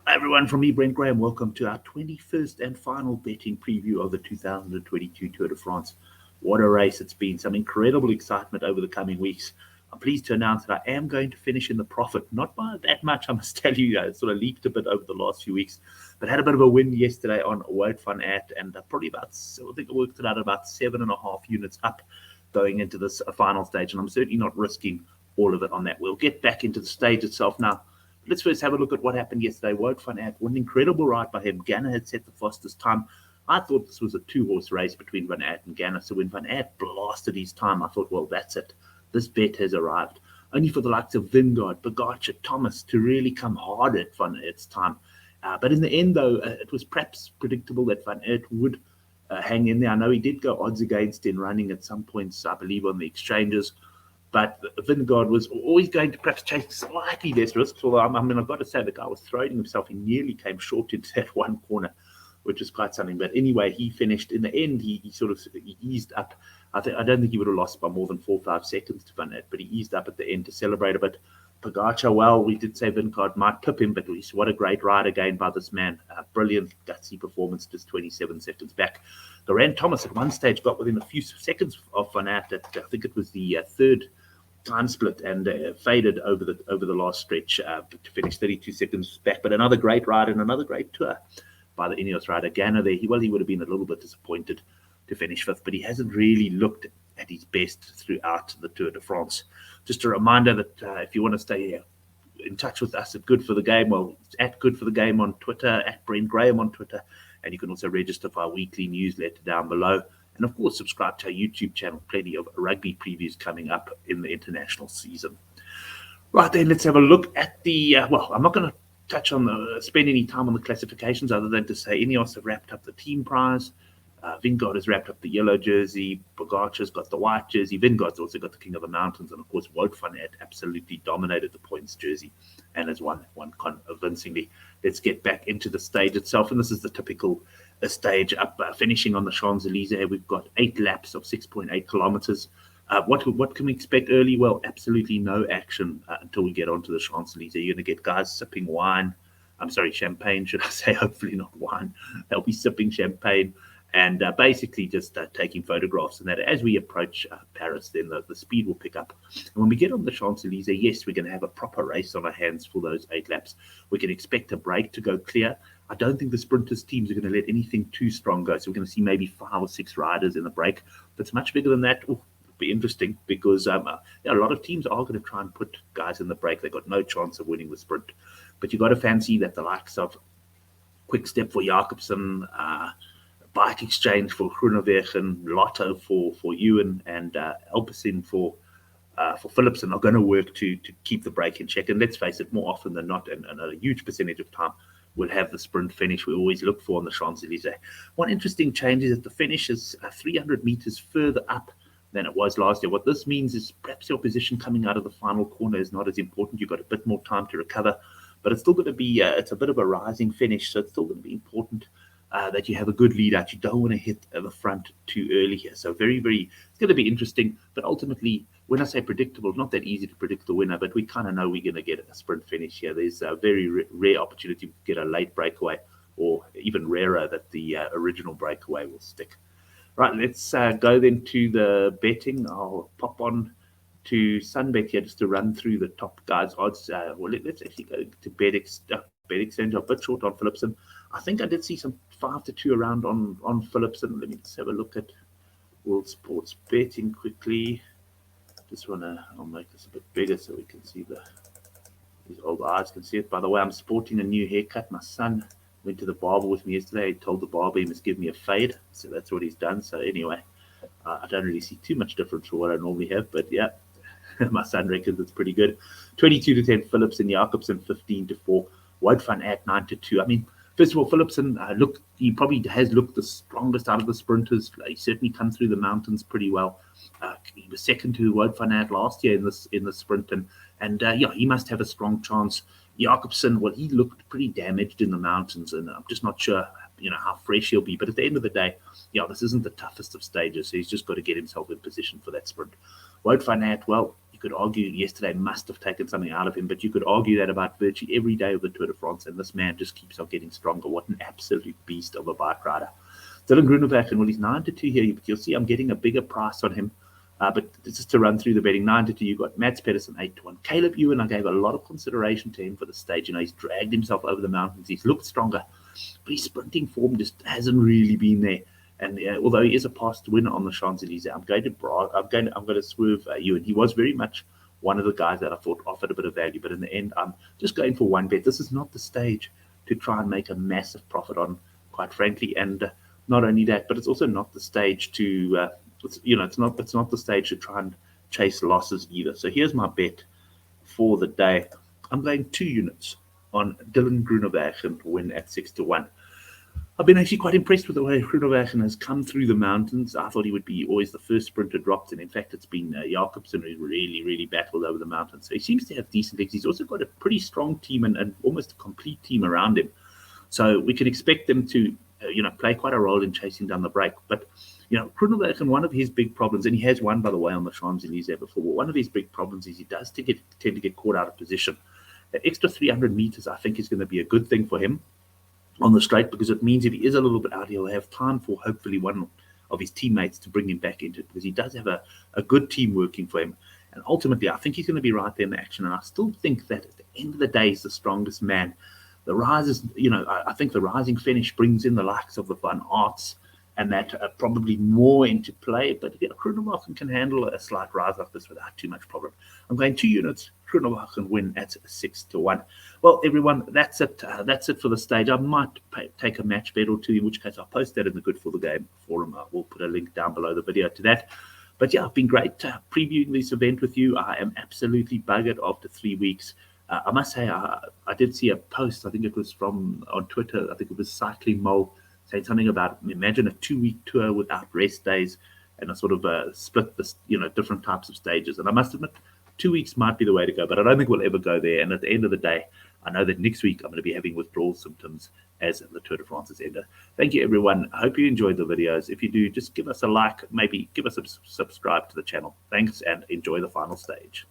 Hi everyone, from me, Brent Graham. Welcome to our 21st and final betting preview of the 2022 Tour de France. What a race it's been. Some incredible excitement over the coming weeks. I'm pleased to announce that I am going to finish in the profit. Not by that much, I must tell you. It sort of leaked a bit over the last few weeks, but had a bit of a win yesterday on Wout van Aert, and probably about, I think I worked it out about 7.5 units up going into this final stage, and I'm certainly not risking all of it on that. We'll get back into the stage itself now. Let's first have a look at what happened yesterday. Wout van Aert, an incredible ride by him. Ganna had set the fastest time. I thought this was a two-horse race between Van Aert and Ganna. So when Van Aert blasted his time, I thought, well, that's it. This bet has arrived. Only for the likes of Vingegaard, Pogačar, Thomas to really come hard at Van Aert's time. But in the end, though, it was perhaps predictable that Van Aert would hang in there. I know he did go odds against in running at some points, I believe, on the exchanges. But Vingegaard was always going to perhaps take slightly less risks. Although, I've got to say, the guy was throwing himself. He nearly came short into that one corner, which is quite something. But anyway, he finished. In the end, he eased up. I don't think he would have lost by more than 4 or 5 seconds to Van Aert, but he eased up at the end to celebrate a bit. Pogačar, well, we did say Vingegaard might clip him, but at least what a great ride again by this man. Brilliant, gutsy performance, just 27 seconds back. Geraint Thomas at one stage got within a few seconds of Van Aert. I think it was the third time split and faded over the last stretch to finish 32 seconds back. But another great ride and another great tour by the Ineos rider. Ganna there, he would have been a little bit disappointed to finish fifth, but he hasn't really looked at his best throughout the Tour de France. Just a reminder that if you want to stay in touch with us at Good for the Game, well, it's at Good for the Game on Twitter, at Brent Graham on Twitter, and you can also register for our weekly newsletter down below. And of course, subscribe to our YouTube channel. Plenty of rugby previews coming up in the international season. Right then, let's have a look at the. I'm not going to spend any time on the classifications other than to say Ineos have wrapped up the team prize. Vingegaard has wrapped up the yellow jersey. Pogačar's got the white jersey. Vingegaard's also got the King of the Mountains. And of course, Wout van Aert absolutely dominated the points jersey and has won convincingly. Let's get back into the stage itself. And this is the typical stage up, finishing on the Champs-Elysees. We've got 8 laps of 6.8 kilometers. What can we expect early? Well, absolutely no action until we get onto the Champs-Elysees. You're going to get guys sipping wine. Champagne, should I say? Hopefully not wine. They'll be sipping champagne and basically just taking photographs. And that as we approach Paris, then the speed will pick up. And when we get on the Champs-Elysees, yes, we're going to have a proper race on our hands for those 8 laps. We can expect a break to go clear. I don't think the sprinters teams are going to let anything too strong go. So we're going to see maybe 5 or 6 riders in the break. If it's much bigger than that, it'll be interesting because a lot of teams are going to try and put guys in the break. They've got no chance of winning the sprint. But you've got to fancy that the likes of Quick Step for Jakobsen, Bike Exchange for Groenewegen, Lotto for Ewan, and Alpecin for Philipsen are going to work to keep the break in check. And let's face it, more often than not, and a huge percentage of time, we'll have the sprint finish we always look for on the Champs-Elysees. One interesting change is that the finish is 300 meters further up than it was last year. What this means is perhaps your position coming out of the final corner is not as important. You've got a bit more time to recover, but it's still going to be, it's a bit of a rising finish, so it's still going to be important that you have a good lead out. You don't want to hit the front too early here. So it's going to be interesting. But ultimately, when I say predictable, not that easy to predict the winner, but we kind of know we're going to get a sprint finish here. There's a very rare opportunity to get a late breakaway, or even rarer that the original breakaway will stick. Right, let's go then to the betting. I'll pop on to Sunbet here just to run through the top guys' odds. Let's actually go to Bet Exchange. I'm a bit short on Philipsen. I think I did see some 5-2 around on Philipsen. Let me just have a look at World Sports Betting quickly. I'll make this a bit bigger so we can see these old eyes can see it. By the way, I'm sporting a new haircut. My son went to the barber with me yesterday. He told the barber he must give me a fade. So that's what he's done. So anyway, I don't really see too much difference from what I normally have. But yeah, my son reckons it's pretty good. 22-10 Philipsen, Jakobsen 15-4. Wout van Aert 9-2. First of all, Philipsen he probably has looked the strongest out of the sprinters. He certainly come through the mountains pretty well. He was second to Wout van Aert last year in the sprint, and he must have a strong chance. Jakobsen, well, he looked pretty damaged in the mountains, and I'm just not sure, how fresh he'll be. But at the end of the day, this isn't the toughest of stages, so he's just got to get himself in position for that sprint. Wout van Aert, well, you could argue yesterday must have taken something out of him, but you could argue that about virtually every day of the Tour de France, and this man just keeps on getting stronger. What an absolute beast of a bike rider. Dylan Groenewegen, well, he's 9-2 here, but you'll see I'm getting a bigger price on him. But just to run through the betting, 9-2, you've got Mats Pedersen 8-1. Caleb Ewan, I gave a lot of consideration to him for the stage. He's dragged himself over the mountains. He's looked stronger, but his sprinting form just hasn't really been there. And although he is a past winner on the Champs-Elysees, I'm going to swerve Ewan. He was very much one of the guys that I thought offered a bit of value, but in the end, I'm just going for one bet. This is not the stage to try and make a massive profit on, quite frankly. And not only that, but it's also not the stage to it's not the stage to try and chase losses either. So here's my bet for the day. I'm going 2 units on Dylan Groenewegen to win at 6-1. I've been actually quite impressed with the way Groenewegen has come through the mountains. I thought he would be always the first sprinter dropped, and in fact, it's been Jacobsen who's really, really battled over the mountains. So he seems to have decent legs. He's also got a pretty strong team and almost a complete team around him. So we can expect them to, play quite a role in chasing down the break. But Groenewegen, one of his big problems, and he has won, by the way, on the Champs-Elysees before, but one of his big problems is he does tend to get caught out of position. That extra 300 meters, I think, is going to be a good thing for him on the straight, because it means if he is a little bit out, he'll have time for hopefully one of his teammates to bring him back into it, because he does have a good team working for him. And ultimately, I think he's going to be right there in the action. And I still think that at the end of the day, he's the strongest man. The rises, I think the rising finish brings in the likes of the Van Aerts, and that are probably more into play. But Groenewegen can handle a slight rise like this without too much problem. I'm going 2 units. Groenewegen win at 6-1. Well, everyone, that's it. That's it for the stage. I might take a match bet or two, in which case I'll post that in the Good for the Game forum. I will put a link down below the video to that. But yeah, it's been great previewing this event with you. I am absolutely buggered after 3 weeks. I must say, I did see a post, I think it was on Twitter, I think it was Cycling Mole, saying something about, imagine a 2-week tour without rest days and a sort of split this, different types of stages. And I must admit, 2 weeks might be the way to go, but I don't think we'll ever go there. And at the end of the day, I know that next week I'm going to be having withdrawal symptoms as the Tour de France has ended. Thank you, everyone. I hope you enjoyed the videos. If you do, just give us a like, maybe give us a subscribe to the channel. Thanks, and enjoy the final stage.